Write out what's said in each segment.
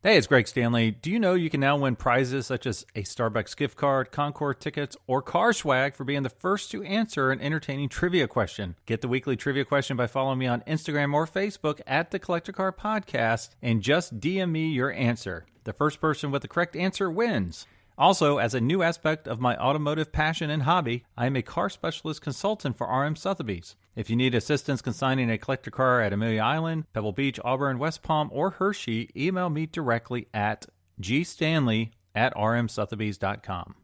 Hey, it's Greg Stanley. Do you know you can now win prizes such as a Starbucks gift card, Concord tickets, or car swag for being the first to answer an entertaining trivia question? Get the weekly trivia question by following me on Instagram or Facebook at the Collector Car Podcast and just DM me your answer. The first person with the correct answer wins. Also, as a new aspect of my automotive passion and hobby, I am a car specialist consultant for RM Sotheby's. If you need assistance consigning a collector car at Amelia Island, Pebble Beach, Auburn, West Palm, or Hershey, email me directly at gstanley@rmsotheby's.com.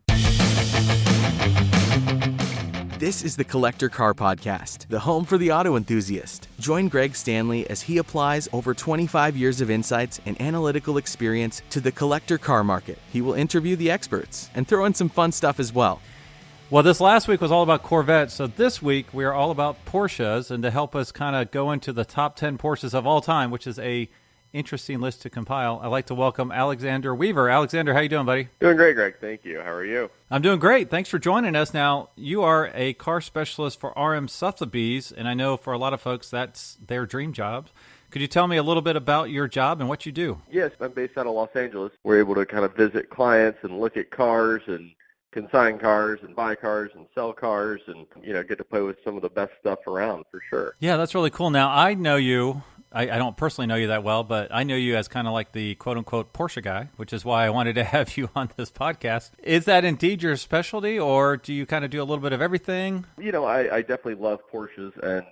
This is the Collector Car Podcast, the home for the auto enthusiast. Join Greg Stanley as he applies over 25 years of insights and analytical experience to the collector car market. He will interview the experts and throw in some fun stuff as well. Well, this last week was all about Corvettes, so this week we are all about Porsches, and to help us kind of go into the top 10 Porsches of all time, which is a interesting list to compile, I'd like to welcome Alexander Weaver. Alexander, how you doing, buddy? Doing great, Greg. Thank you. How are you? I'm doing great. Thanks for joining us. Now, you are a car specialist for RM Sotheby's, and I know for a lot of folks that's their dream job. Could you tell me a little bit about your job and what you do? Yes, I'm based out of Los Angeles. We're able to kind of visit clients and look at cars and consign cars and buy cars and sell cars and, get to play with some of the best stuff around for sure. Yeah, that's really cool. Now, I know you. I don't personally know you that well, but I know you as kind of like the quote-unquote Porsche guy, which is why I wanted to have you on this podcast. Is that indeed your specialty, or do you kind of do a little bit of everything? I definitely love Porsches and,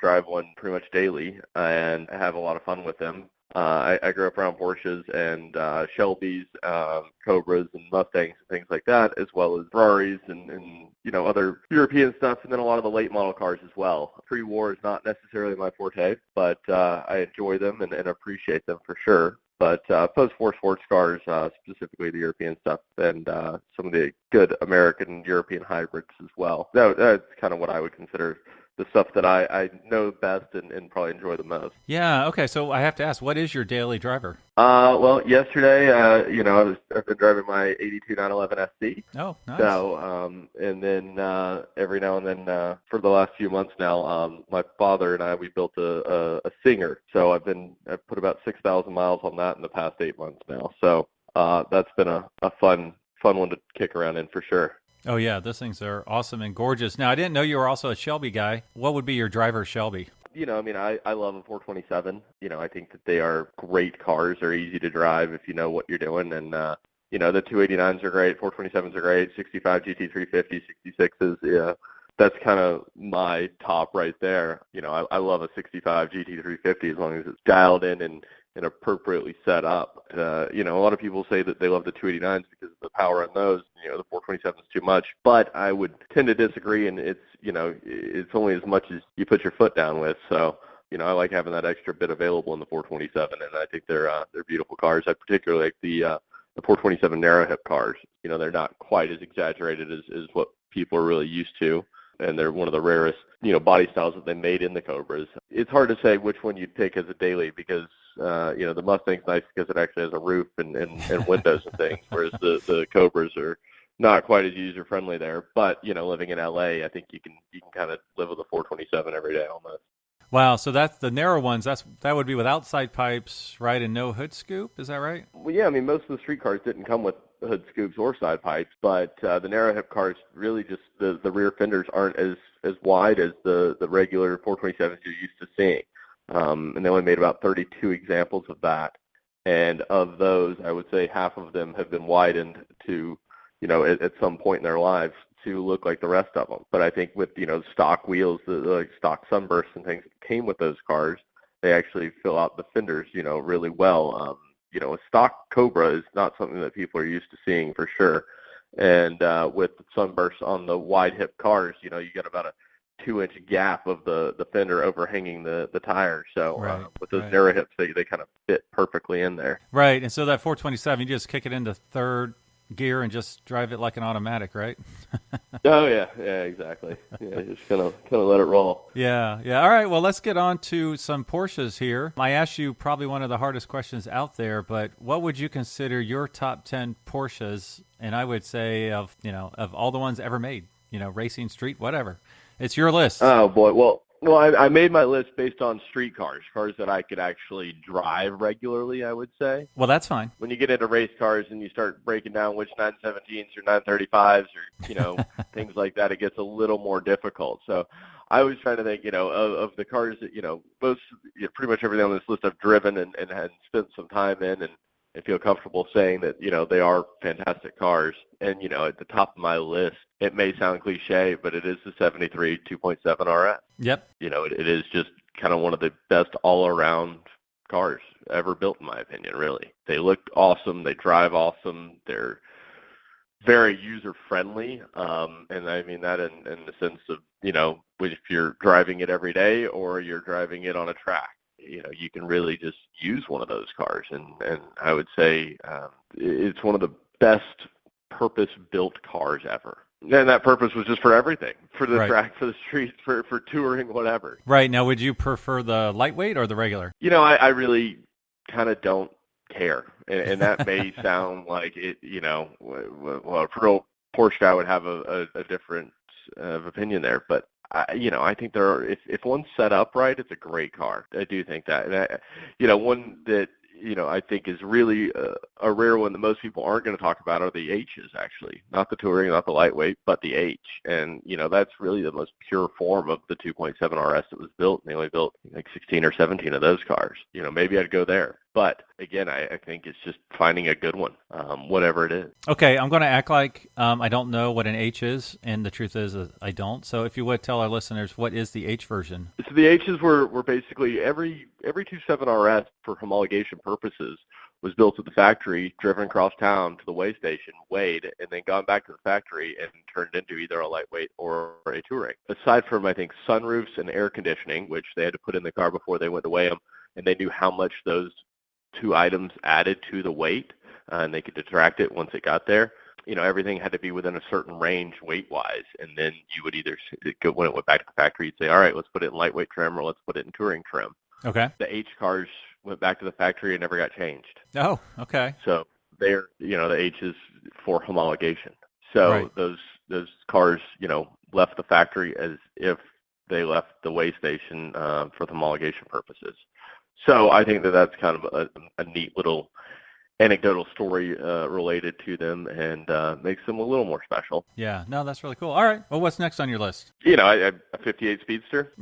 drive one pretty much daily and have a lot of fun with them. I grew up around Porsches and Shelbys, Cobras, and Mustangs and things like that, as well as Ferraris and other European stuff, and then a lot of the late model cars as well. Pre-war is not necessarily my forte, but I enjoy them and appreciate them for sure. But post-war sports cars, specifically the European stuff, and some of the good American European hybrids as well. That's kind of what I would consider the stuff that I know best and probably enjoy the most. Yeah, okay, so I have to ask, what is your daily driver? Well, yesterday, I've been driving my 82 911 SC. Oh, nice. So, and then every now and then, for the last few months now, my father and we built a Singer. So I've put about 6,000 miles on that in the past 8 months now. So that's been a fun one to kick around in for sure. Oh, yeah, those things are awesome and gorgeous. Now, I didn't know you were also a Shelby guy. What would be your driver Shelby? I love a 427. I think that they are great cars. They're easy to drive if you know what you're doing. And, the 289s are great. 427s are great. 65 GT350, 66s. Yeah, that's kind of my top right there. I love a 65 GT350 as long as it's dialed in and appropriately set up. A lot of people say that they love the 289s because of the power on those. The 427 is too much, but I would tend to disagree. And it's only as much as you put your foot down with. So, I like having that extra bit available in the 427, and I think they're beautiful cars. I particularly like the 427 narrow hip cars. They're not quite as exaggerated as what people are really used to. And they're one of the rarest, body styles that they made in the Cobras. It's hard to say which one you'd pick as a daily because, the Mustang's nice because it actually has a roof and windows and things, whereas the Cobras are not quite as user-friendly there. But, living in LA, I think you can kind of live with a 427 every day almost. Wow, so that's the narrow ones. That would be with outside pipes, right, and no hood scoop. Is that right? Well, yeah, most of the street cars didn't come with hood scoops or side pipes, but the narrow hip cars really just the rear fenders aren't as wide as the regular 427s you're used to seeing. And they only made about 32 examples of that. And of those, I would say half of them have been widened to, at some point in their lives to look like the rest of them. But I think with, stock wheels, the stock sunbursts and things that came with those cars, they actually fill out the fenders, really well. A stock Cobra is not something that people are used to seeing for sure. And with sunbursts on the wide hip cars, you get about a 2-inch gap of the fender overhanging the tire. So with those narrow hips, they kind of fit perfectly in there. Right, and so that 427, you just kick it into third gear and just drive it like an automatic, right? Oh, yeah, exactly. Yeah, just kind of let it roll. Yeah. All right, well, let's get on to some Porsches here. I asked you probably one of the hardest questions out there, but what would you consider your top 10 Porsches? And I would say of all the ones ever made, racing, street, whatever. It's your list. Oh, boy. Well, Well, I made my list based on street cars that I could actually drive regularly, I would say. Well, that's fine. When you get into race cars and you start breaking down which 917s or 935s or, things like that, it gets a little more difficult. So I was trying to think, of the cars that, pretty much everything on this list I've driven and had spent some time in and feel comfortable saying that, they are fantastic cars. And, at the top of my list, it may sound cliche, but it is the 73 2.7 RS. Yep. It is just kind of one of the best all-around cars ever built, in my opinion, really. They look awesome. They drive awesome. They're very user-friendly. And I mean that in the sense of, if you're driving it every day or you're driving it on a track. You can really just use one of those cars. And I would say it's one of the best purpose-built cars ever. And that purpose was just for everything, for the track, for the streets, for touring, whatever. Right. Now, would you prefer the lightweight or the regular? I really kind of don't care. And that may sound like it, well, for real Porsche guy would have a different opinion there. But I think there are, if one's set up right, it's a great car. I do think that. And one that, I think is really a rare one that most people aren't going to talk about are the H's, actually. Not the touring, not the lightweight, but the H. And, that's really the most pure form of the 2.7 RS that was built. And they only built like 16 or 17 of those cars. Maybe I'd go there. But, again, I think it's just finding a good one, whatever it is. Okay, I'm going to act like I don't know what an H is, and the truth is I don't. So if you would tell our listeners, what is the H version? So the H's were basically every 2.7 RS for homologation purposes was built at the factory, driven across town to the weigh station, weighed, and then gone back to the factory and turned into either a lightweight or a touring. Aside from, I think, sunroofs and air conditioning, which they had to put in the car before they went to weigh them, and they knew how much those two items added to the weight, and they could detract it once it got there. Everything had to be within a certain range weight-wise, and then you would either, when it went back to the factory, you'd say, all right, let's put it in lightweight trim or let's put it in touring trim. Okay. The H cars went back to the factory and never got changed. Oh, okay. So they're, the H is for homologation. So those cars, left the factory as if they left the weigh station for the homologation purposes. So I think that's kind of a neat little anecdotal story related to them and makes them a little more special. Yeah, no, that's really cool. All right, well, what's next on your list? A 58 Speedster.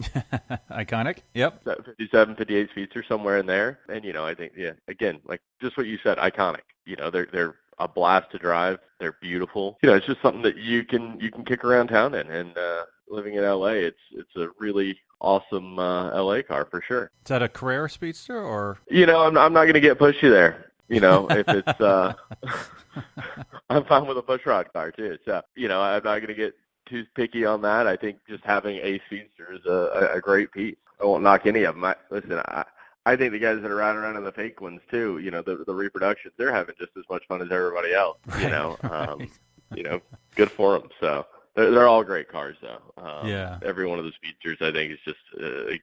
Iconic, yep. 57, 58 Speedster, somewhere in there. And, I think, again, like just what you said, iconic. They're a blast to drive. They're beautiful. It's just something that you can kick around town in. And living in LA, it's a really awesome LA car for sure. Is that a Carrera Speedster or? I'm not going to get pushy there. If it's, I'm fine with a pushrod car too. So, I'm not going to get too picky on that. I think just having a Speedster is a great piece. I won't knock any of them. I think the guys that are riding around in the fake ones too, the reproductions, they're having just as much fun as everybody else, good for them. So they're all great cars though. Every one of the Speedsters I think is just,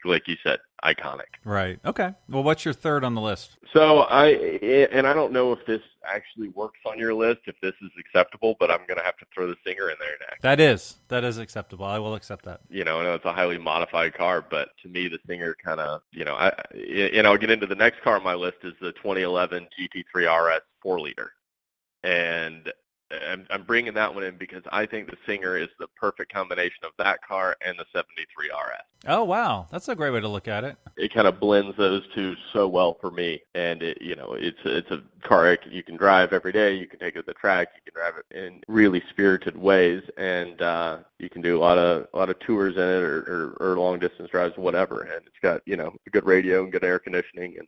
like you said, iconic. Right. Okay. Well, what's your third on the list? So I don't know if this actually works on your list, if this is acceptable, but I'm going to have to throw the Singer in there next. That is acceptable. I will accept that. I know it's a highly modified car, but to me the Singer kind of, I'll get into the next car on my list is the 2011 Gt3 Rs 4-liter. And I'm bringing that one in because I think the Singer is the perfect combination of that car and the 73 RS. Oh, wow. That's a great way to look at it. It kind of blends those two so well for me. And, it's a car you can drive every day. You can take it to the track. You can drive it in really spirited ways. And you can do a lot of tours in it or long-distance drives, whatever. And it's got, a good radio and good air conditioning. And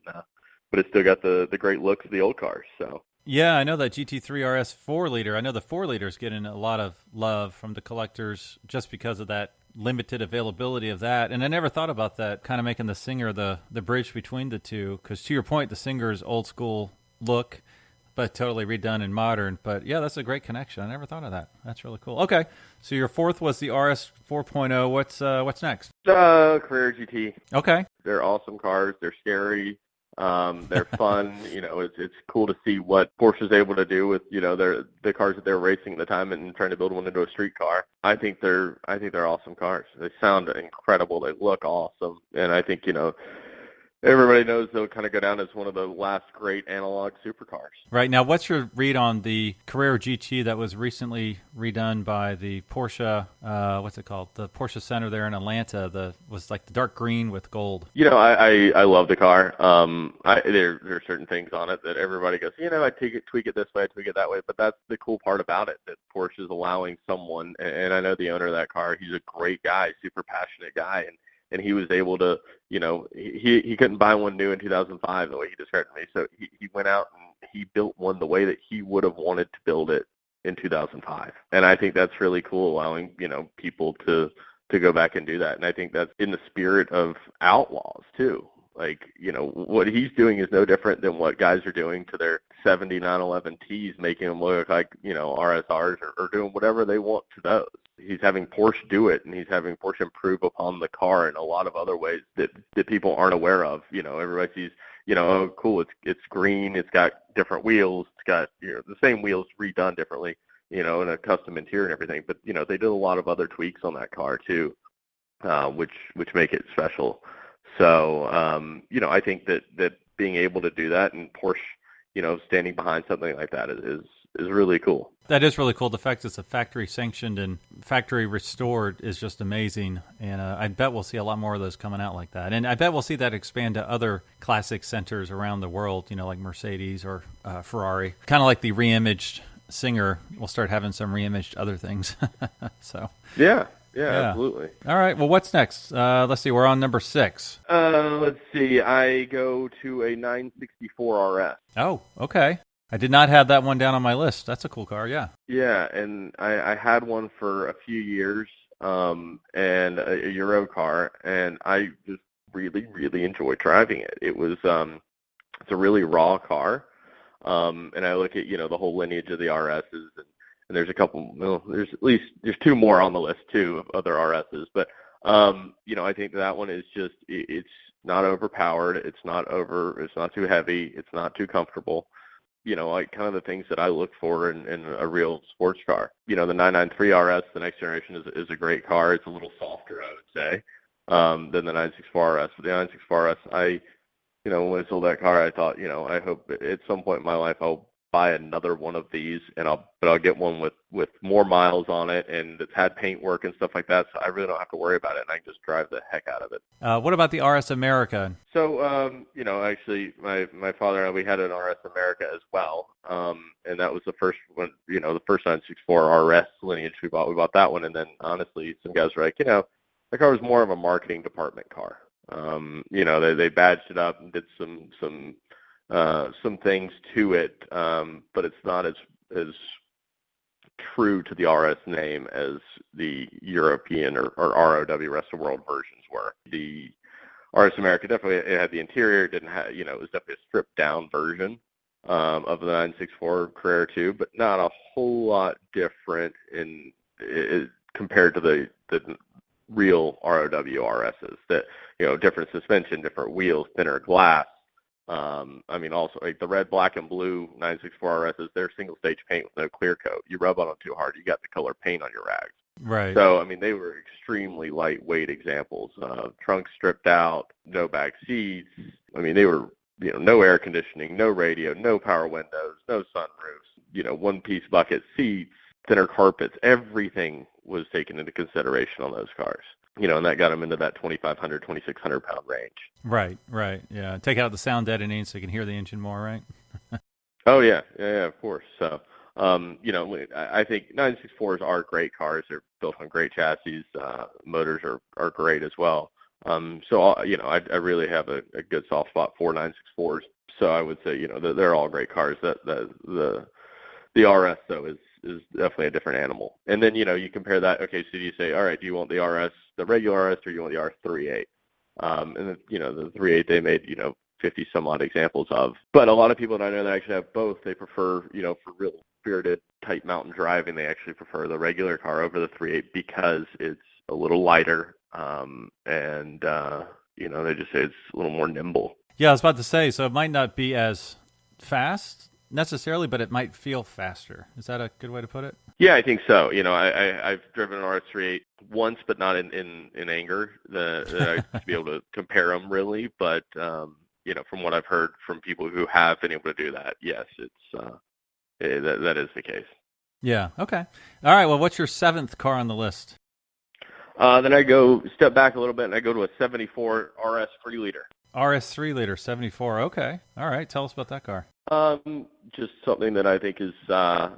but it's still got the great looks of the old cars. So. Yeah, I know that Gt3 RS 4-liter. I know the 4-liter is getting a lot of love from the collectors just because of that limited availability of that. And I never thought about that, kind of making the Singer the bridge between the two. Because to your point, the Singer's old school look, but totally redone and modern. But yeah, that's a great connection. I never thought of that. That's really cool. Okay, so your fourth was the RS 4.0. What's next? Carrera GT. Okay. They're awesome cars. They're scary. They're fun. It's cool to see what Porsche is able to do with, the cars that they're racing at the time and trying to build one into a street car. I think they're awesome cars. They sound incredible. They look awesome. And I think, everybody knows they'll kind of go down as one of the last great analog supercars. Right. Now, what's your read on the Carrera GT that was recently redone by the Porsche, what's it called? The Porsche Center there in Atlanta, was like the dark green with gold. I love the car. There are certain things on it that everybody goes, I tweak it this way, I tweak it that way. But that's the cool part about it, that Porsche is allowing someone, and I know the owner of that car, he's a great guy, super passionate guy, and he was able to, he couldn't buy one new in 2005 the way he described it to me. So he went out and he built one the way that he would have wanted to build it in 2005. And I think that's really cool, allowing, people to go back and do that. And I think that's in the spirit of Outlaws too. Like, what he's doing is no different than what guys are doing to their 7911 Ts, making them look like, RSRs or doing whatever they want to those. He's having Porsche do it, and he's having Porsche improve upon the car in a lot of other ways that people aren't aware of. Everybody sees, oh, cool, it's green, it's got different wheels, it's got, the same wheels redone differently, and a custom interior and everything. But, they did a lot of other tweaks on that car too, which make it special. So, I think that being able to do that, and Porsche, standing behind something like that is really cool. That is really cool. The fact it's a factory sanctioned and factory restored is just amazing. And I bet we'll see a lot more of those coming out like that. And I bet we'll see that expand to other classic centers around the world, like Mercedes or Ferrari. Kind of like the reimaged Singer. We'll start having some reimaged other things. So Yeah, absolutely. All right. Well, what's next? Let's see. We're on number 6. Let's see. I go to a 964 RS. Oh, okay. I did not have that one down on my list. That's a cool car, yeah. Yeah, and I had one for a few years, and a Euro car, and I just really, really enjoyed driving it. It was it's a really raw car, and I look at the whole lineage of the RSs, and there's a couple. Well, there's 2 more on the list too of other RSs, but I think that one is just it's not overpowered, it's not too heavy, it's not too comfortable. Like kind of the things that I look for in a real sports car. The 993 RS, the next generation, is a great car. It's a little softer, I would say, than the 964 RS. But the 964 RS, when I sold that car, I thought, I hope at some point in my life I'll buy another one of these, but I'll get one with more miles on it, and it's had paint work and stuff like that, so I really don't have to worry about it, and I can just drive the heck out of it. What about the RS America? So, actually, my father and I, we had an RS America as well, and that was the first one, the first 964 RS lineage we bought. We bought that one, and then, honestly, some guys were like, the car was more of a marketing department car. They badged it up and did some things to it, but it's not as true to the RS name as the European or ROW rest of world versions were. The RS America definitely, it had the interior, it didn't have, it was definitely a stripped down version of the 964 Carrera 2, but not a whole lot different compared to the real ROW RSs. That, different suspension, different wheels, thinner glass. Also like the red, black, and blue 964 RSs, they're single stage paint with no clear coat. You rub on them too hard, you got the color paint on your rags. Right. So, they were extremely lightweight examples. Trunks stripped out, no back seats. They were, no air conditioning, no radio, no power windows, no sunroofs, one-piece bucket seats, thinner carpets. Everything was taken into consideration on those cars. And that got them into that 2,500, 2,600 pound range. Right. Yeah. Take out the sound deadening so you can hear the engine more, right? Oh, yeah, of course. So, I think 964s are great cars. They're built on great chassis. Motors are great as well. I really have a good soft spot for 964s. So I would say, they're all great cars. The RS, though, is definitely a different animal. And then, you compare that. Okay, so you say, all right, do you want the RS, the regular RS, or do you want the RS 3.8? And then, the 3.8 they made, 50 some odd examples of. But a lot of people that I know that actually have both, they prefer, for real spirited type mountain driving, they actually prefer the regular car over the 3.8 because it's a little lighter, and they just say it's a little more nimble. Yeah, I was about to say, so it might not be as fast necessarily, but it might feel faster. Is that a good way to put it? Yeah, I think so. I've driven an RS38 once, but not in anger that I to be able to compare them really. But from what I've heard from people who have been able to do that, yes, that is the case. Yeah. Okay. All right. Well, what's your 7th car on the list? Then I go step back a little bit and I go to a 74 RS 3-liter. RS 3-liter 74. Okay. All right. Tell us about that car. Just something that I think is, I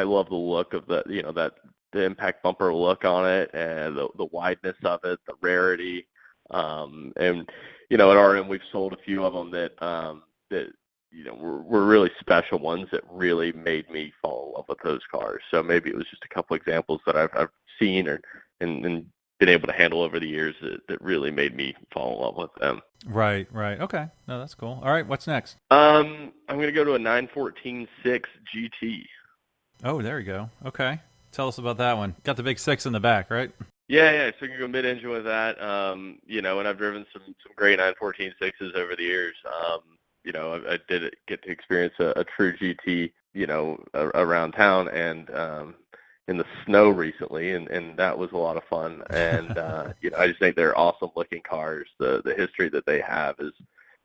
love the look of the impact bumper look on it and the wideness of it, the rarity. And, at RM we've sold a few of them that were really special ones that really made me fall in love with those cars. So maybe it was just a couple examples that I've seen and been able to handle over the years that really made me fall in love with them. Right. Okay. No, that's cool. All right. What's next? I'm going to go to a 914.6 GT. Oh, there you go. Okay. Tell us about that one. Got the big 6 in the back, right? Yeah. So you can go mid-engine with that. And I've driven some great 914.6s over the years. I did get to experience a true GT, around town and in the snow recently, and that was a lot of fun. And I just think they're awesome looking cars. The history that they have is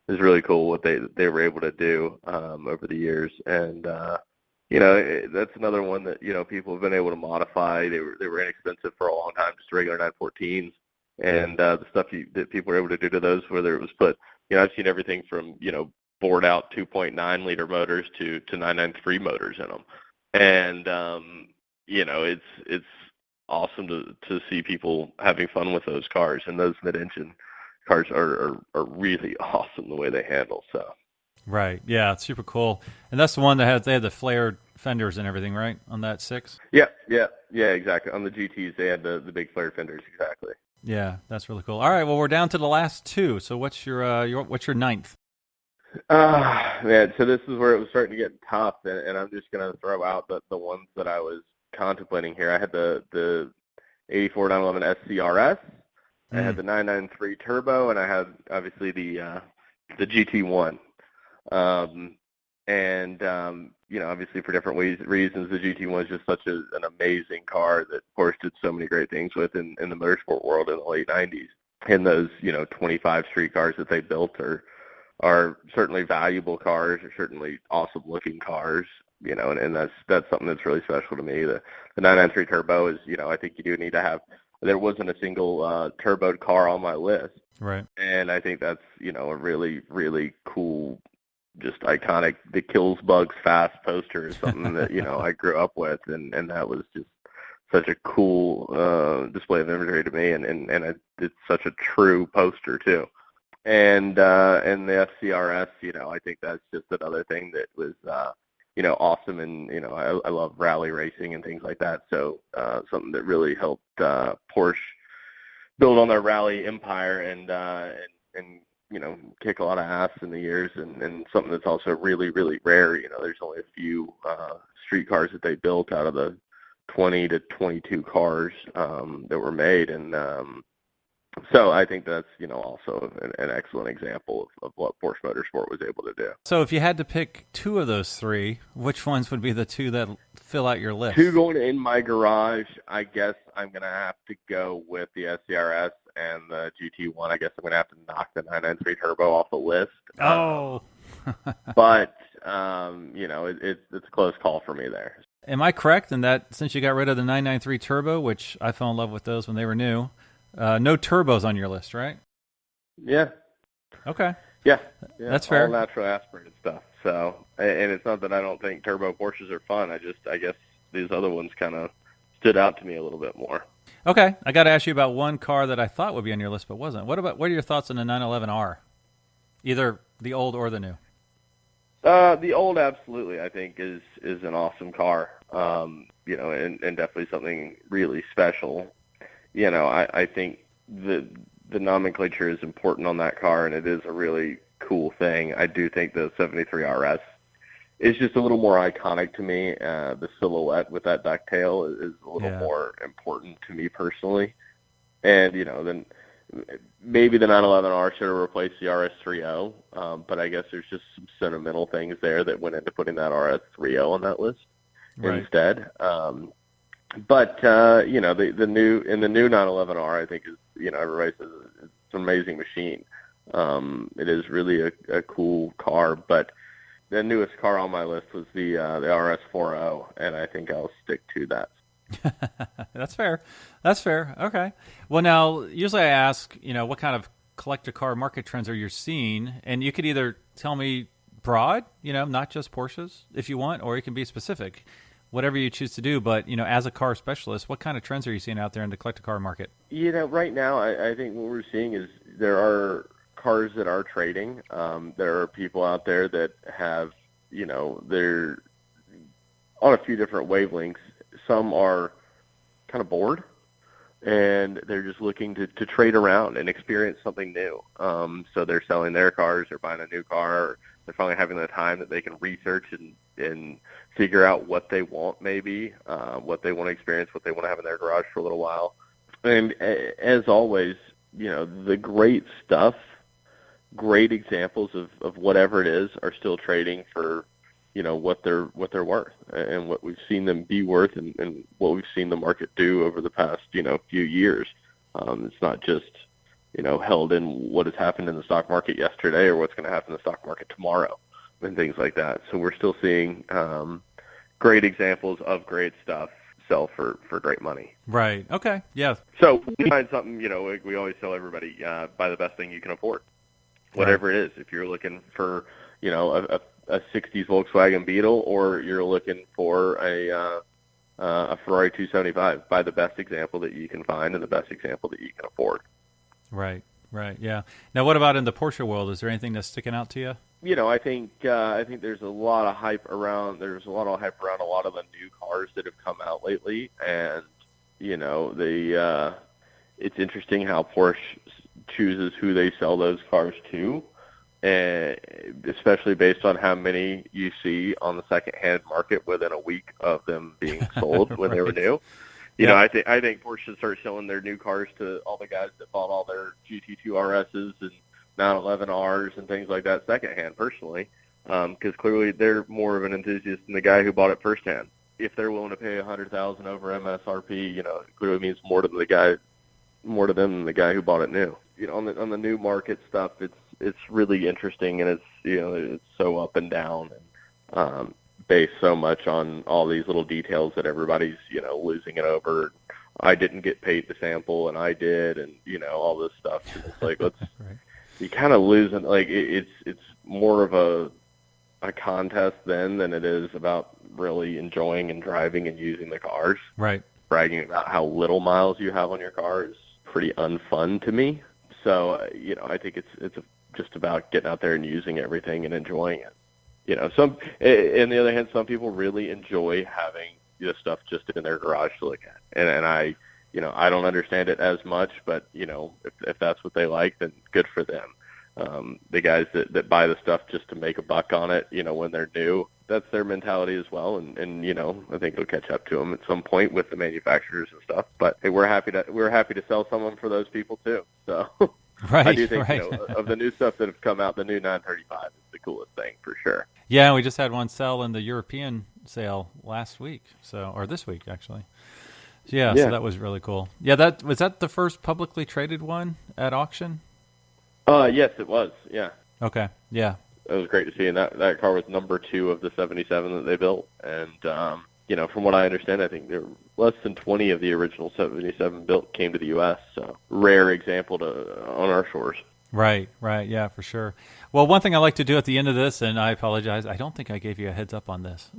really cool. What they were able to do over the years, and that's another one that people have been able to modify. They were inexpensive for a long time, just regular 914s, and the stuff that people were able to do to those, whether it was put, I've seen everything from bored out 2.9 liter motors to 993 motors in them, and it's awesome to see people having fun with those cars, and those mid-engine cars are really awesome the way they handle. So. Right. Yeah, it's super cool. And that's the one that they had the flared fenders and everything, right, on that 6? Yeah, exactly. On the GTs, they had the big flared fenders, exactly. Yeah, that's really cool. All right, well, we're down to the last 2. So what's your 9th? Man, so this is where it was starting to get tough, and I'm just going to throw out the ones that I was contemplating here. I had the 84 911 SCRS, I had the 993 Turbo, and I had obviously the GT1. Obviously for different reasons, the GT1 is just such an amazing car that Porsche did so many great things with in the motorsport world in the late 90s. And those 25 street cars that they built are certainly valuable cars, are certainly awesome looking cars, and that's something that's really special to me. The 993 Turbo is, I think you do need to have. There wasn't a single turboed car on my list, right? And I think that's a really, really cool, just iconic. The kills bugs fast poster is something that I grew up with, and that was just such a cool display of imagery to me, and it's such a true poster too. And the FCRS, I think that's just another thing that was, awesome. And, I love rally racing and things like that. So something that really helped Porsche build on their rally empire and kick a lot of ass in the years. And something that's also really, really rare. There's only a few street cars that they built out of the 20 to 22 cars that were made. And so I think that's, also an excellent example of what Porsche Motorsport was able to do. So if you had to pick 2 of those 3, which ones would be the 2 that fill out your list? 2 going in my garage, I guess I'm going to have to go with the SCRS and the GT1. I guess I'm going to have to knock the 993 Turbo off the list. Oh. But, it's a close call for me there. Am I correct in that since you got rid of the 993 Turbo, which I fell in love with those when they were new, no turbos on your list, right? Yeah. Okay. Yeah. That's fair. All natural aspirated stuff. So, and it's not that I don't think turbo Porsches are fun. I guess these other ones kind of stood out to me a little bit more. Okay. I got to ask you about one car that I thought would be on your list but wasn't. What are your thoughts on the 911R? Either the old or the new. The old, absolutely, I think is an awesome car. And definitely something really special. I think the nomenclature is important on that car, and it is a really cool thing. I do think the 73 RS is just a little more iconic to me. The silhouette with that ducktail is a little more important to me personally. And, then maybe the 911R should have replaced the RS30, but I guess there's just some sentimental things there that went into putting that RS30 on that list instead. But the new 911R, I think, is, everybody says it's an amazing machine. It is really a cool car, but the newest car on my list was the RS40, and I think I'll stick to that. That's fair. Okay. Well, now, usually I ask, what kind of collector car market trends are you seeing? And you could either tell me broad, not just Porsches if you want, or you can be specific, whatever you choose to do. But, as a car specialist, what kind of trends are you seeing out there in the collector car market? Right now, I think what we're seeing is there are cars that are trading. There are people out there that have, they're on a few different wavelengths. Some are kind of bored, and they're just looking to trade around and experience something new. So they're selling their cars, they're buying a new car, or they're finally having the time that they can research and figure out what they want, maybe, what they want to experience, what they want to have in their garage for a little while. And as always, the great stuff, great examples of whatever it is are still trading for, what they're worth and what we've seen them be worth and what we've seen the market do over the past, few years. It's not just, held in what has happened in the stock market yesterday or what's going to happen in the stock market tomorrow and things like that. So we're still seeing great examples of great stuff sell for great money. Right. Okay. Yeah. So we find something, we always tell everybody, buy the best thing you can afford, whatever it is. If you're looking for, a 60s Volkswagen Beetle, or you're looking for a Ferrari 275, buy the best example that you can find and the best example that you can afford. Right. Yeah. Now, what about in the Porsche world? Is there anything that's sticking out to you? I think there's a lot of hype around. There's a lot of hype around a lot of the new cars that have come out lately, and it's interesting how Porsche chooses who they sell those cars to. Especially based on how many you see on the second-hand market within a week of them being sold when they were new. I think Porsche should start selling their new cars to all the guys that bought all their Gt3 Rs and 911Rs and things like that second-hand, personally, because clearly they're more of an enthusiast than the guy who bought it first-hand. If they're willing to pay $100,000 over MSRP, it clearly means more to them than the guy who bought it new. On the new market stuff, it's really interesting, and it's so up and down and based so much on all these little details that everybody's losing it over. I didn't get paid to sample, and I did, and all this stuff. And it's like you kind of lose it. Like it's more of a contest then than it is about really enjoying and driving and using the cars. Right. Bragging about how little miles you have on your car is pretty unfun to me. So I think it's just about getting out there and using everything and enjoying it. On the other hand, some people really enjoy having stuff just in their garage to look at, and I don't understand it as much, but if that's what they like, then good for them. The guys that buy the stuff just to make a buck on it, when they're new, that's their mentality as well, and I think it'll catch up to them at some point with the manufacturers and stuff. But hey, we're happy to sell someone for those people too. So. Right, I do think right. Of the new stuff that have come out, the new 935 is the coolest thing for sure. Yeah, we just had one sell in the European sale last week, or this week actually. So that was really cool. Yeah, was that the first publicly traded one at auction? Yes, it was. Yeah. Okay. Yeah. It was great to see, and that car was number 2 of the 77 that they built, and from what I understand, I think there were less than 20 of the original 77 built came to the U.S., so rare example on our shores. Right, yeah, for sure. Well, one thing I like to do at the end of this, and I apologize, I don't think I gave you a heads up on this,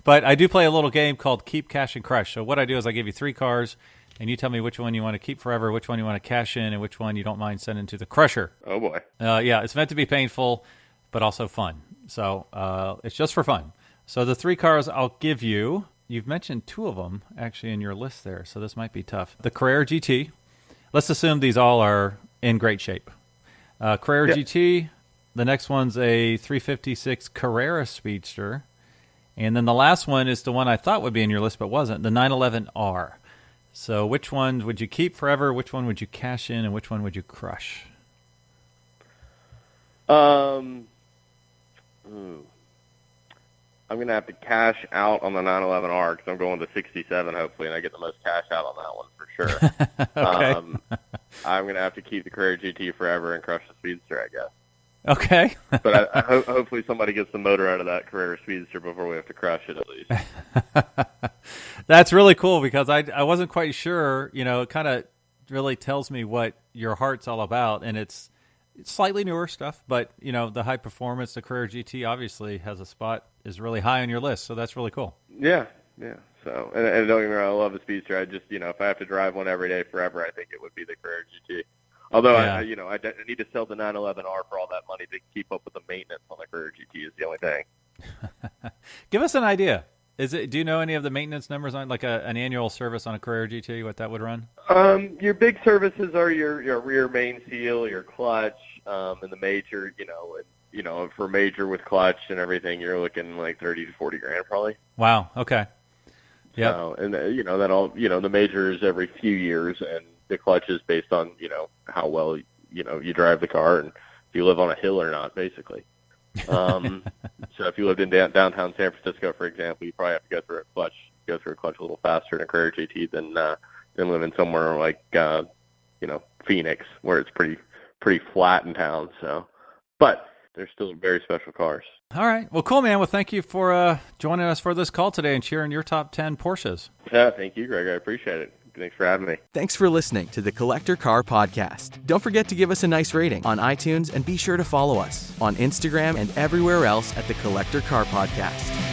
but I do play a little game called Keep, Cash, and Crush. So what I do is I give you 3 cars, and you tell me which one you want to keep forever, which one you want to cash in, and which one you don't mind sending to the crusher. Oh, boy. Yeah, it's meant to be painful, but also fun. So it's just for fun. So the 3 cars I'll give you, you've mentioned 2 of them actually in your list there, so this might be tough. The Carrera Gt. Let's assume these all are in great shape. Carrera Gt. The next one's a 356 Carrera Speedster. And then the last one is the one I thought would be in your list but wasn't, the 911R. So which one would you keep forever? Which one would you cash in? And which one would you crush? I'm going to have to cash out on the 911R because I'm going to 67 hopefully, and I get the most cash out on that one for sure. Okay. I'm going to have to keep the Carrera GT forever and crush the Speedster, I guess. Okay. But hopefully somebody gets the motor out of that Carrera Speedster before we have to crush it at least. That's really cool because I wasn't quite sure. It kind of really tells me what your heart's all about, and it's slightly newer stuff, but the high performance, the Carrera GT obviously has a spot, is really high on your list, so that's really cool. Yeah. So, and don't get me wrong, I love the Speedster. I just, if I have to drive one every day forever, I think it would be the Carrera GT. Although yeah. I need to sell the 911R for all that money to keep up with the maintenance on the Carrera GT is the only thing. Give us an idea. Do you know any of the maintenance numbers on like an annual service on a Carrera GT, what that would run? Your big services are your rear main seal, your clutch, and the major, for major with clutch and everything, you're looking like 30 to 40 grand probably. Wow. Okay. Yeah. So, and that all, the major is every few years, and the clutch is based on, how well, you drive the car and if you live on a hill or not, basically. So if you lived in downtown San Francisco, for example, you probably have to go through a clutch a little faster in a Carrera GT than living somewhere like, Phoenix, where it's pretty flat in town. So, but they're still very special cars. All right. Well, cool, man. Well, thank you for joining us for this call today and sharing your top 10 Porsches. Yeah, thank you, Greg. I appreciate it. Thanks for having me. Thanks for listening to the Collector Car Podcast. Don't forget to give us a nice rating on iTunes and be sure to follow us on Instagram and everywhere else at the Collector Car Podcast.